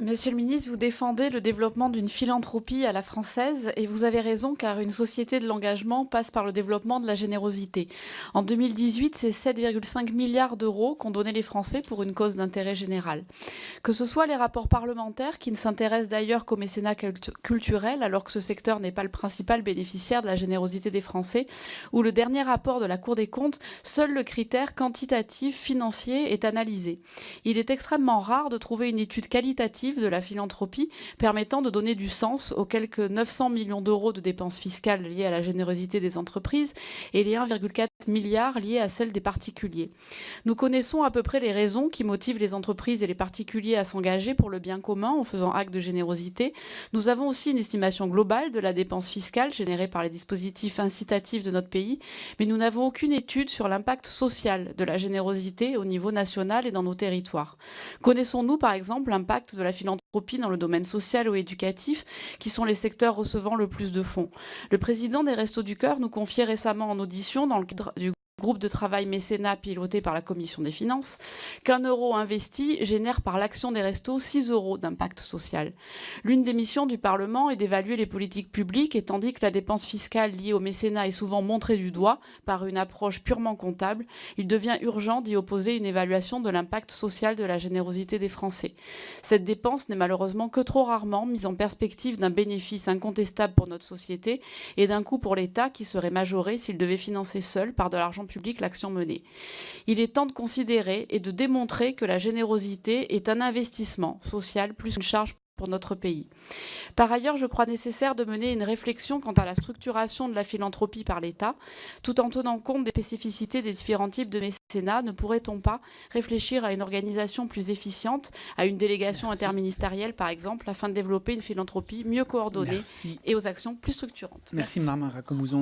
Monsieur le ministre, vous défendez le développement d'une philanthropie à la française et vous avez raison car une société de l'engagement passe par le développement de la générosité. En 2018, c'est 7,5 milliards d'euros qu'ont donné les Français pour une cause d'intérêt général. Que ce soit les rapports parlementaires qui ne s'intéressent d'ailleurs qu'au mécénat culturel alors que ce secteur n'est pas le principal bénéficiaire de la générosité des Français, ou le dernier rapport de la Cour des comptes, seul le critère quantitatif financier est analysé. Il est extrêmement rare de trouver une étude qualitative de la philanthropie permettant de donner du sens aux quelques 900 millions d'euros de dépenses fiscales liées à la générosité des entreprises et les 1,4 milliard liés à celles des particuliers. Nous connaissons à peu près les raisons qui motivent les entreprises et les particuliers à s'engager pour le bien commun en faisant acte de générosité. Nous avons aussi une estimation globale de la dépense fiscale générée par les dispositifs incitatifs de notre pays, mais nous n'avons aucune étude sur l'impact social de la générosité au niveau national et dans nos territoires. Connaissons-nous par exemple l'impact de la philanthropie dans le domaine social ou éducatif, qui sont les secteurs recevant le plus de fonds? Le président des Restos du Cœur nous confiait récemment en audition, dans le cadre du groupe de travail mécénat piloté par la Commission des finances, qu'un euro investi génère par l'action des restos 6 euros d'impact social. L'une des missions du Parlement est d'évaluer les politiques publiques, et tandis que la dépense fiscale liée au mécénat est souvent montrée du doigt par une approche purement comptable, il devient urgent d'y opposer une évaluation de l'impact social de la générosité des Français. Cette dépense n'est malheureusement que trop rarement mise en perspective d'un bénéfice incontestable pour notre société et d'un coût pour l'État qui serait majoré s'il devait financer seul par de l'argent public l'action menée. Il est temps de considérer et de démontrer que la générosité est un investissement social plus qu'une charge pour notre pays. Par ailleurs, je crois nécessaire de mener une réflexion quant à la structuration de la philanthropie par l'État, tout en tenant compte des spécificités des différents types de mécénat. Ne pourrait-on pas réfléchir à une organisation plus efficiente, à une délégation Merci. interministérielle par exemple, afin de développer une philanthropie mieux coordonnée Merci. et aux actions plus structurantes? Merci, Mme Racomuzon.